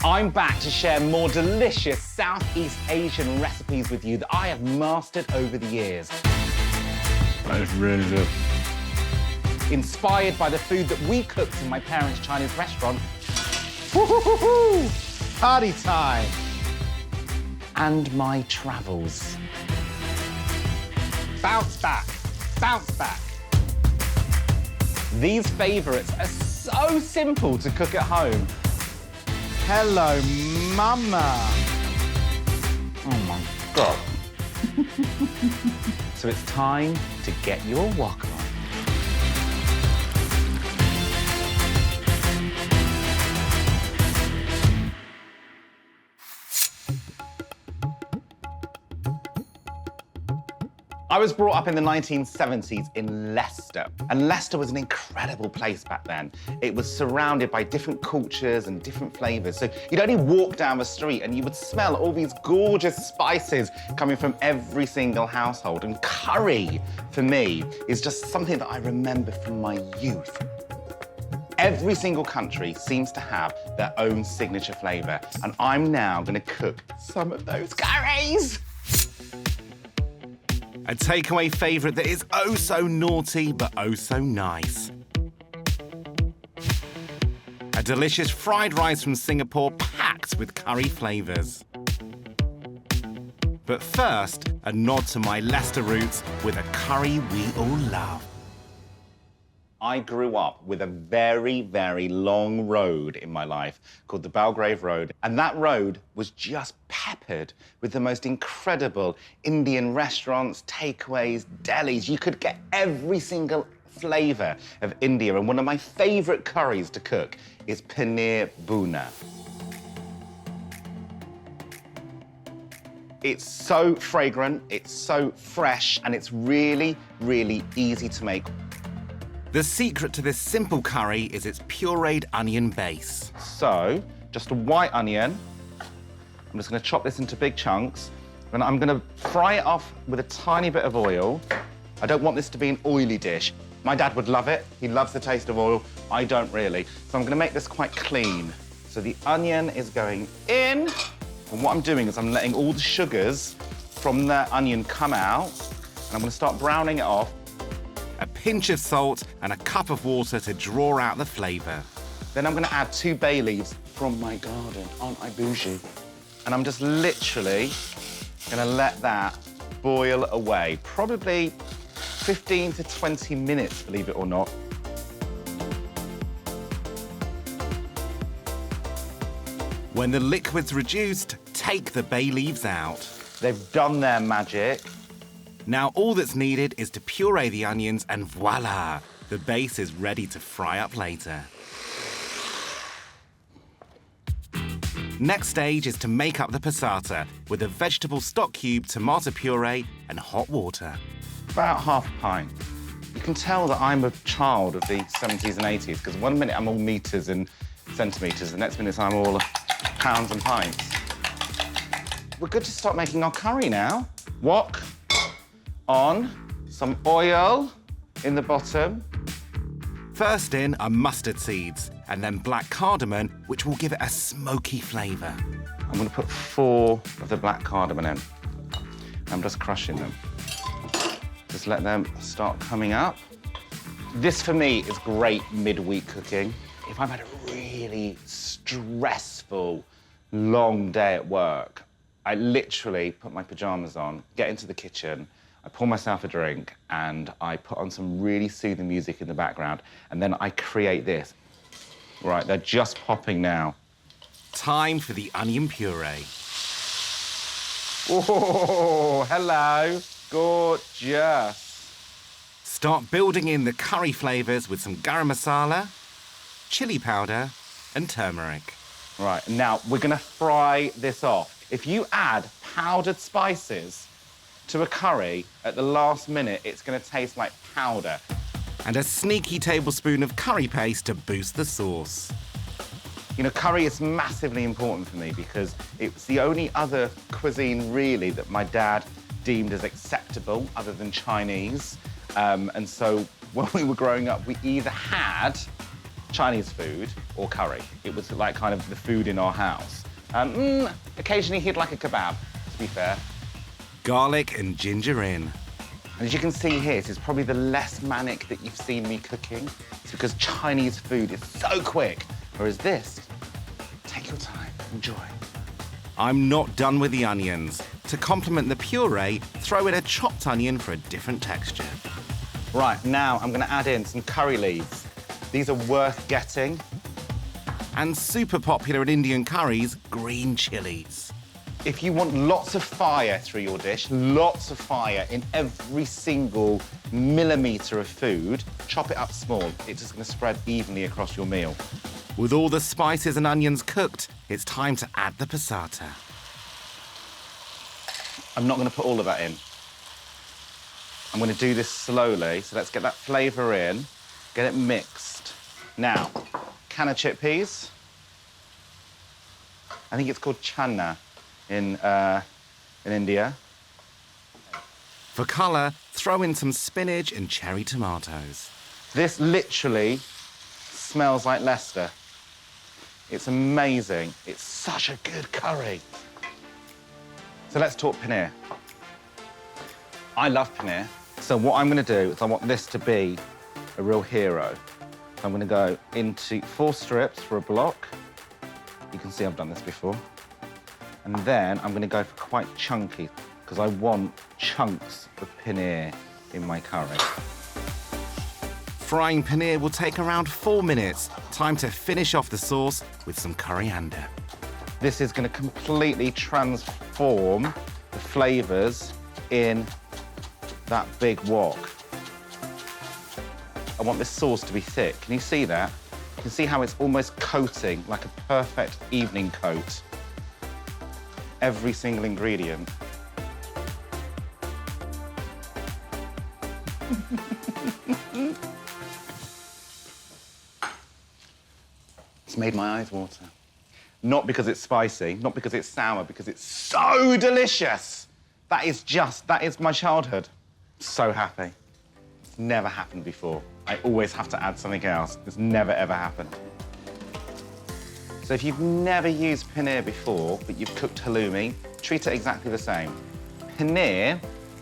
I'm back to share more delicious Southeast Asian recipes with you that I have mastered over the years. That is really good. Inspired by the food that we cooked in my parents' Chinese restaurant. Woo-hoo-hoo-hoo! Party time! And my travels. Bounce back, bounce back. These favourites are so simple to cook at home. Hello, Mama. Oh my God. So it's time to get your wok on. I was brought up in the 1970s in Leicester, and Leicester was an incredible place back then. It was surrounded by different cultures and different flavours. So you'd only walk down the street and you would smell all these gorgeous spices coming from every single household. And curry, for me, is just something that I remember from my youth. Every single country seems to have their own signature flavour, and I'm now going to cook some of those curries. A takeaway favourite that is oh so naughty but oh so nice. A delicious fried rice from Singapore packed with curry flavours. But first, a nod to my Leicester roots with a curry we all love. I grew up with a very, very long road in my life called the Belgrave Road. And that road was just peppered with the most incredible Indian restaurants, takeaways, delis. You could get every single flavour of India. And one of my favourite curries to cook is Paneer Bhuna. It's so fragrant, it's so fresh, and it's really, really easy to make. The secret to this simple curry is its pureed onion base. So, just a white onion. I'm just going to chop this into big chunks. And I'm going to fry it off with a tiny bit of oil. I don't want this to be an oily dish. My dad would love it. He loves the taste of oil. I don't really. So I'm going to make this quite clean. So the onion is going in. And what I'm doing is I'm letting all the sugars from the onion come out. And I'm going to start browning it off. A pinch of salt and a cup of water to draw out the flavour. Then I'm going to add 2 bay leaves from my garden. Aren't I bougie? And I'm just literally going to let that boil away. Probably 15 to 20 minutes, believe it or not. When the liquid's reduced, take the bay leaves out. They've done their magic. Now all that's needed is to puree the onions and voila! The base is ready to fry up later. Next stage is to make up the passata with a vegetable stock cube, tomato puree and hot water. About half a pint. You can tell that I'm a child of the 70s and 80s because one minute I'm all metres and centimetres, the next minute I'm all pounds and pints. We're good to start making our curry now. Wok on, some oil in the bottom. First in are mustard seeds and then black cardamom, which will give it a smoky flavour. I'm going to put 4 of the black cardamom in. I'm just crushing them. Just let them start coming up. This, for me, is great midweek cooking. If I've had a really stressful, long day at work, I literally put my pyjamas on, get into the kitchen, I pour myself a drink, and I put on some really soothing music in the background, and then I create this. Right, they're just popping now. Time for the onion puree. Oh, hello. Gorgeous. Start building in the curry flavours with some garam masala, chilli powder and turmeric. Right, now we're going to fry this off. If you add powdered spices to a curry at the last minute, it's going to taste like powder. And a sneaky tablespoon of curry paste to boost the sauce. You know, curry is massively important for me because it's the only other cuisine, really, that my dad deemed as acceptable other than Chinese. And so when we were growing up, we either had Chinese food or curry. It was like kind of the food in our house. Occasionally he'd like a kebab, to be fair. Garlic and ginger in. And as you can see here, this is probably the less manic that you've seen me cooking. It's because Chinese food is so quick, whereas this, take your time, enjoy. I'm not done with the onions. To complement the puree, throw in a chopped onion for a different texture. Right, now I'm gonna add in some curry leaves. These are worth getting. And super popular in Indian curries, green chilies. If you want lots of fire through your dish, lots of fire in every single millimetre of food, chop it up small. It's just gonna spread evenly across your meal. With all the spices and onions cooked, it's time to add the passata. I'm not gonna put all of that in. I'm gonna do this slowly, so let's get that flavour in, get it mixed. Now, can of chickpeas. I think it's called Chana in India. For colour, throw in some spinach and cherry tomatoes. This literally smells like Leicester. It's amazing. It's such a good curry. So let's talk paneer. I love paneer. So what I'm gonna do is I want this to be a real hero. I'm gonna go into 4 strips for a block. You can see I've done this before. And then I'm gonna go for quite chunky, because I want chunks of paneer in my curry. Frying paneer will take around 4 minutes. Time to finish off the sauce with some coriander. This is gonna completely transform the flavors in that big wok. I want this sauce to be thick. Can you see that? You can see how it's almost coating, like a perfect evening coat. Every single ingredient. It's made my eyes water. Not because it's spicy, not because it's sour, because it's so delicious. That is my childhood. So happy. It's never happened before. I always have to add something else. It's never, ever happened. So if you've never used paneer before, but you've cooked halloumi, treat it exactly the same. Paneer,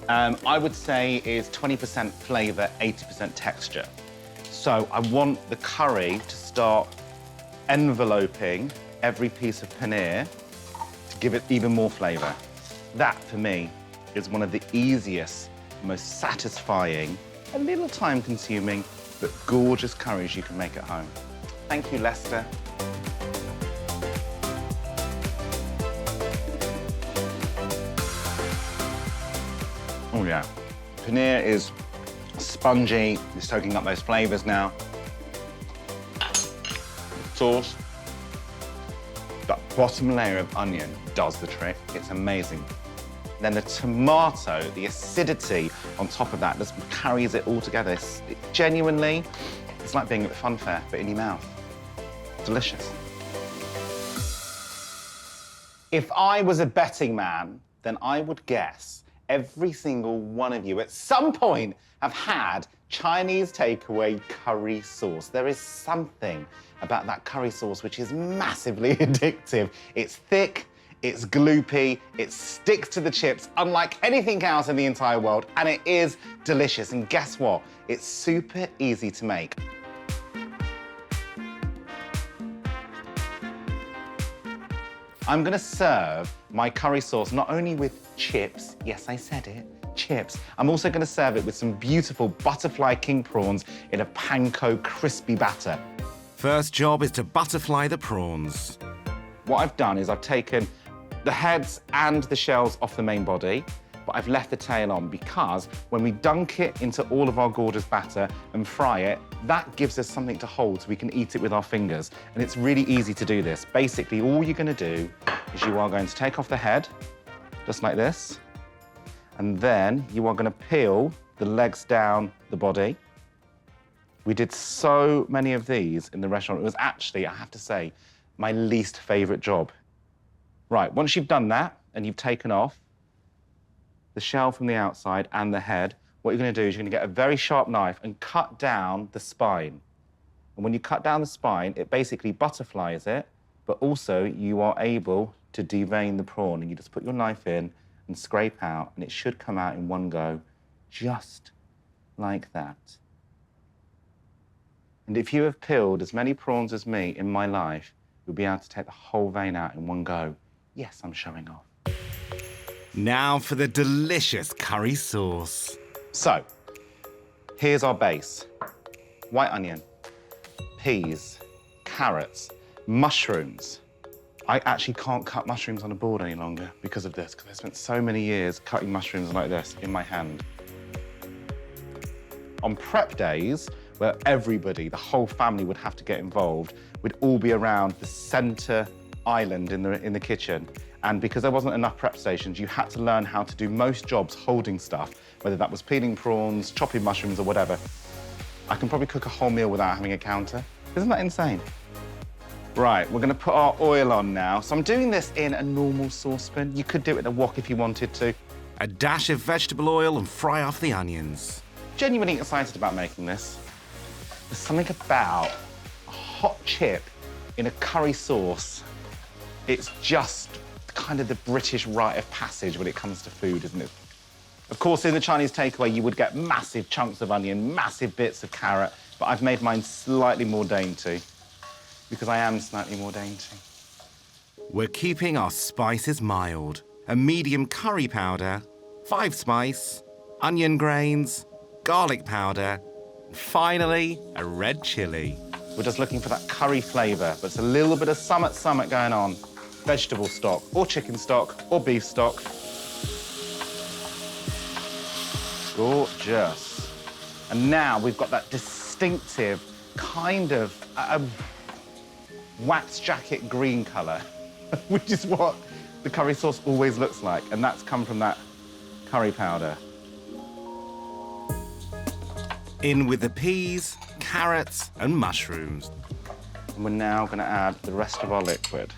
I would say, is 20% flavour, 80% texture. So I want the curry to start enveloping every piece of paneer to give it even more flavour. That, for me, is one of the easiest, most satisfying, a little time-consuming, but gorgeous curries you can make at home. Thank you, Leicester. Oh, yeah. Paneer is spongy. It's soaking up those flavours now. Sauce. That bottom layer of onion does the trick. It's amazing. Then the tomato, the acidity on top of that just carries it all together. Genuinely, it's like being at the fun fair, but in your mouth. Delicious. If I was a betting man, then I would guess every single one of you at some point have had Chinese takeaway curry sauce. There is something about that curry sauce which is massively addictive. It's thick, it's gloopy, it sticks to the chips unlike anything else in the entire world, and it is delicious. And guess what? It's super easy to make. I'm gonna serve my curry sauce not only with chips, yes, I said it, chips. I'm also gonna serve it with some beautiful butterfly king prawns in a panko crispy batter. First job is to butterfly the prawns. What I've done is I've taken the heads and the shells off the main body, but I've left the tail on because when we dunk it into all of our gorgeous batter and fry it, that gives us something to hold so we can eat it with our fingers. And it's really easy to do this. Basically, all you're gonna do is you are going to take off the head, just like this, and then you are gonna peel the legs down the body. We did so many of these in the restaurant. It was actually, I have to say, my least favorite job. Right, once you've done that and you've taken off the shell from the outside and the head, what you're gonna do is you're gonna get a very sharp knife and cut down the spine. And when you cut down the spine, it basically butterflies it, but also you are able to devein the prawn. And you just put your knife in and scrape out, and it should come out in one go, just like that. And if you have peeled as many prawns as me in my life, you'll be able to take the whole vein out in one go. Yes, I'm showing off. Now for the delicious curry sauce. So, here's our base. White onion, peas, carrots, mushrooms. I actually can't cut mushrooms on a board any longer because of this, because I spent so many years cutting mushrooms like this in my hand. On prep days, where everybody, the whole family would have to get involved, we'd all be around the center island in the kitchen. And because there wasn't enough prep stations, you had to learn how to do most jobs holding stuff, whether that was peeling prawns, chopping mushrooms, or whatever. I can probably cook a whole meal without having a counter. Isn't that insane? Right, we're gonna put our oil on now. So I'm doing this in a normal saucepan. You could do it in a wok if you wanted to. A dash of vegetable oil and fry off the onions. Genuinely excited about making this. There's something about a hot chip in a curry sauce. It's just kind of the British rite of passage when it comes to food, isn't it? Of course, in the Chinese takeaway, you would get massive chunks of onion, massive bits of carrot, but I've made mine slightly more dainty because I am slightly more dainty. We're keeping our spices mild. A medium curry powder, 5 spice, onion grains, garlic powder, and finally, a red chilli. We're just looking for that curry flavour, but it's a little bit of summit going on. Vegetable stock, or chicken stock, or beef stock. Gorgeous. And now we've got that distinctive kind of wax jacket green colour, which is what the curry sauce always looks like, and that's come from that curry powder. In with the peas, carrots, and mushrooms. And we're now going to add the rest of our liquid.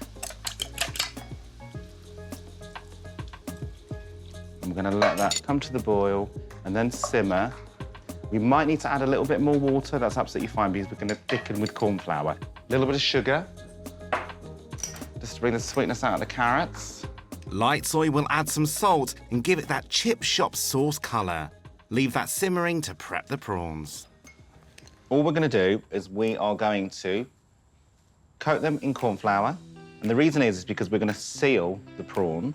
And we're going to let that come to the boil and then simmer. We might need to add a little bit more water. That's absolutely fine because we're going to thicken with corn flour. A little bit of sugar, just to bring the sweetness out of the carrots. Light soy will add some salt and give it that chip shop sauce colour. Leave that simmering to prep the prawns. All we're going to do is we are going to coat them in corn flour. And the reason is because we're going to seal the prawn,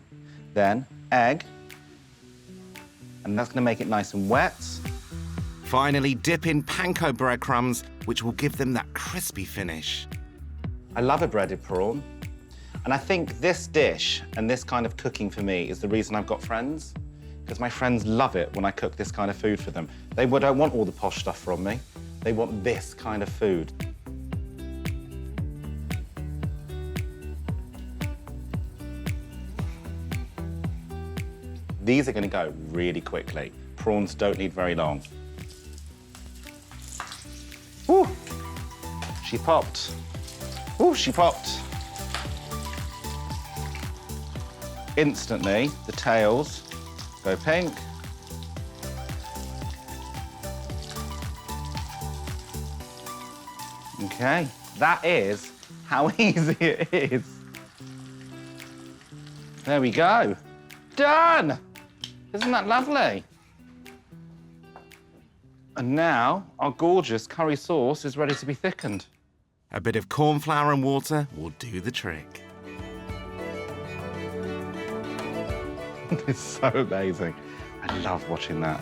then egg, and that's going to make it nice and wet. Finally, dip in panko breadcrumbs, which will give them that crispy finish. I love a breaded prawn. And I think this dish and this kind of cooking for me is the reason I've got friends. Because my friends love it when I cook this kind of food for them. They don't want all the posh stuff from me. They want this kind of food. These are going to go really quickly. Prawns don't need very long. Ooh, she popped. Ooh, she popped. Instantly, the tails go pink. Okay, that is how easy it is. There we go. Done! Isn't that lovely? And now our gorgeous curry sauce is ready to be thickened. A bit of corn flour and water will do the trick. It's so amazing. I love watching that.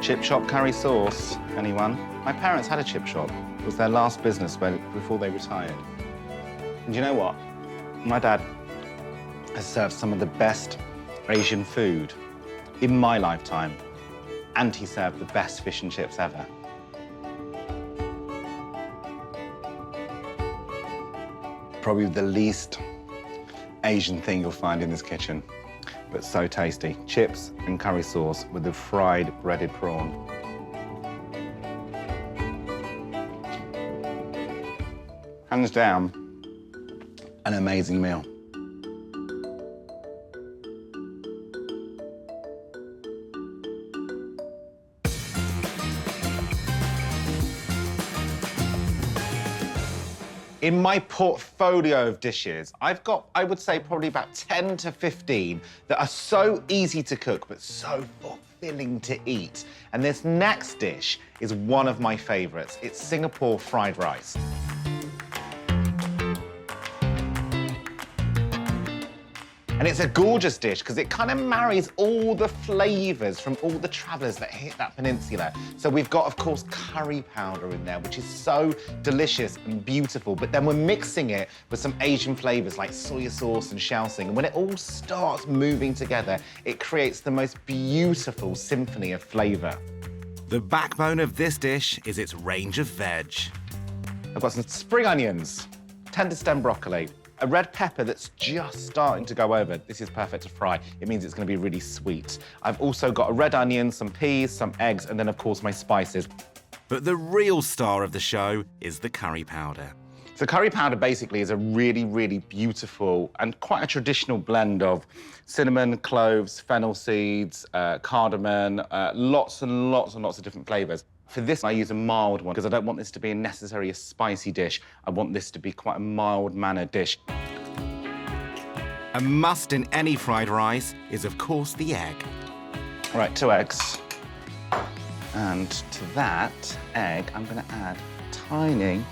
Chip shop curry sauce, anyone? My parents had a chip shop. It was their last business before they retired. And you know what? My dad has served some of the best Asian food in my lifetime, and he served the best fish and chips ever. Probably the least Asian thing you'll find in this kitchen, but so tasty. Chips and curry sauce with the fried breaded prawn. Hands down, an amazing meal. In my portfolio of dishes, I've got, I would say, probably about 10 to 15 that are so easy to cook, but so fulfilling to eat. And this next dish is one of my favorites. It's Singapore fried rice. And it's a gorgeous dish because it kind of marries all the flavors from all the travelers that hit that peninsula. So we've got, of course, curry powder in there, which is so delicious and beautiful. But then we're mixing it with some Asian flavors like soy sauce and shaoxing. And when it all starts moving together, it creates the most beautiful symphony of flavor. The backbone of this dish is its range of veg. I've got some spring onions, tender stem broccoli, a red pepper that's just starting to go over. This is perfect to fry. It means it's going to be really sweet. I've also got a red onion, some peas, some eggs, and then, of course, my spices. But the real star of the show is the curry powder. So curry powder basically is a really, really beautiful and quite a traditional blend of cinnamon, cloves, fennel seeds, cardamom, lots and lots and lots of different flavors. For this, I use a mild one because I don't want this to be necessarily a spicy dish. I want this to be quite a mild-mannered dish. A must in any fried rice is, of course, the egg. All right, 2 eggs. And to that egg, I'm going to add a tiny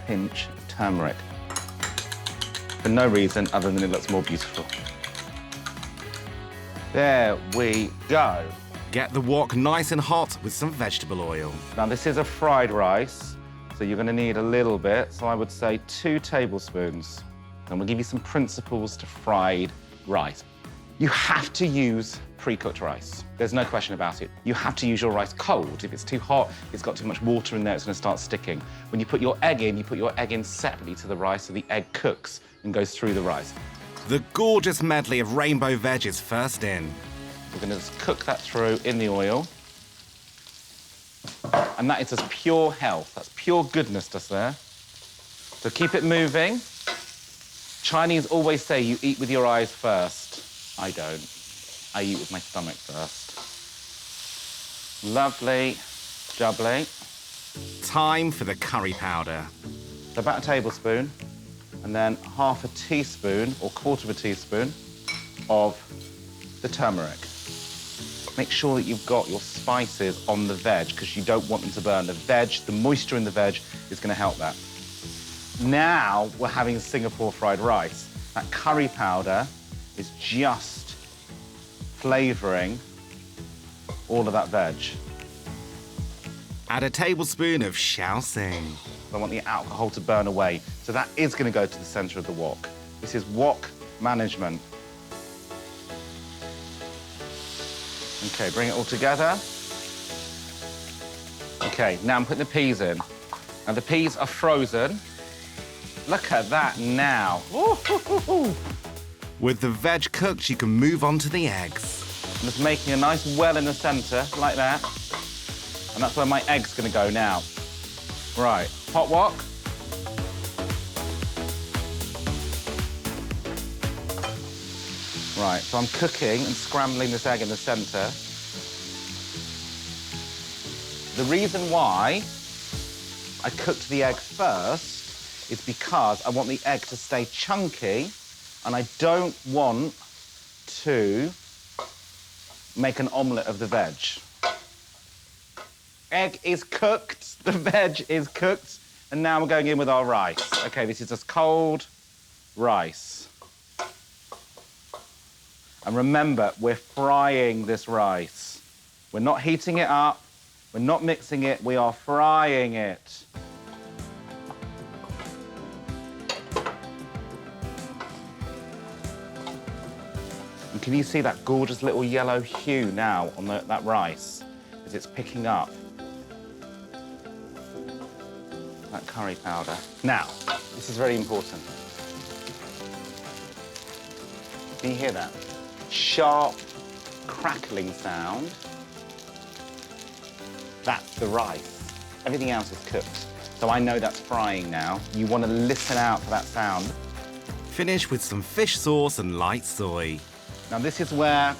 pinch of turmeric. For no reason other than it looks more beautiful. There we go. Get the wok nice and hot with some vegetable oil. Now, this is a fried rice, so you're going to need a little bit. So I would say 2 tablespoons. And we'll give you some principles to fried rice. You have to use pre-cooked rice. There's no question about it. You have to use your rice cold. If it's too hot, it's got too much water in there, it's going to start sticking. When you put your egg in, you put your egg in separately to the rice so the egg cooks and goes through the rice. The gorgeous medley of rainbow veg is first in. We're going to just cook that through in the oil. And that is just pure health. That's pure goodness just there. So keep it moving. Chinese always say you eat with your eyes first. I don't. I eat with my stomach first. Lovely, jubbly. Time for the curry powder. So about a tablespoon, and then half a teaspoon or quarter of a teaspoon of the turmeric. Make sure that you've got your spices on the veg because you don't want them to burn. The veg, the moisture in the veg is going to help that. Now we're having Singapore fried rice. That curry powder is just flavouring all of that veg. Add a tablespoon of shaoxing. I want the alcohol to burn away. So that is going to go to the centre of the wok. This is wok management. Okay, bring it all together. Okay, now I'm putting the peas in. Now the peas are frozen. Look at that now. Ooh. With the veg cooked, you can move on to the eggs. I'm just making a nice well in the centre, like that. And that's where my egg's gonna go now. Right, hot wok. Right, so I'm cooking and scrambling this egg in the centre. The reason why I cooked the egg first is because I want the egg to stay chunky and I don't want to make an omelette of the veg. Egg is cooked, the veg is cooked, and now we're going in with our rice. Okay, this is just cold rice. And remember, we're frying this rice. We're not heating it up, we're not mixing it, we are frying it. And can you see that gorgeous little yellow hue now on that rice as it's picking up that curry powder? Now, this is very important. Can you hear that? Sharp, crackling sound. That's the rice. Everything else is cooked. So I know that's frying now. You want to listen out for that sound. Finish with some fish sauce and light soy. Now this is where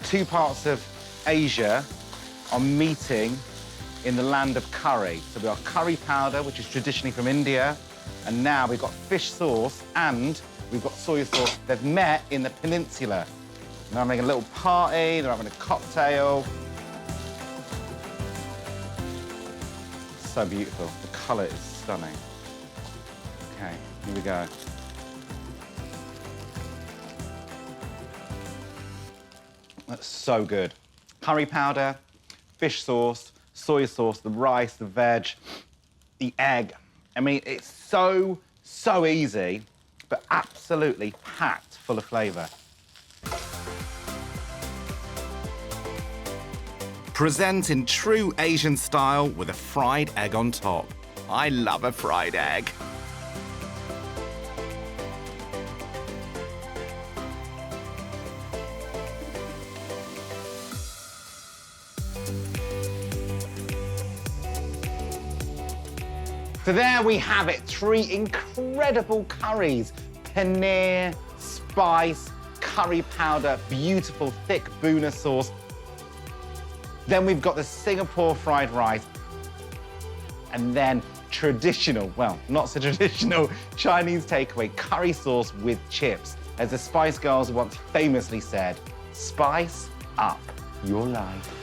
2 parts of Asia are meeting in the land of curry. So we have curry powder, which is traditionally from India, And now we've got fish sauce and we've got soy sauce. They've met in the peninsula. Now I'm making a little party, they're having a cocktail. So beautiful. The colour is stunning. Okay, here we go. That's so good. Curry powder, fish sauce, soy sauce, the rice, the veg, the egg. I mean, it's so easy, but absolutely packed full of flavour. Present in true Asian style with a fried egg on top. I love a fried egg. So there we have it, 3 incredible curries. Paneer, spice, curry powder, beautiful thick Buna sauce. Then we've got the Singapore fried rice. And then traditional, well, not so traditional, Chinese takeaway curry sauce with chips. As the Spice Girls once famously said, spice up your life.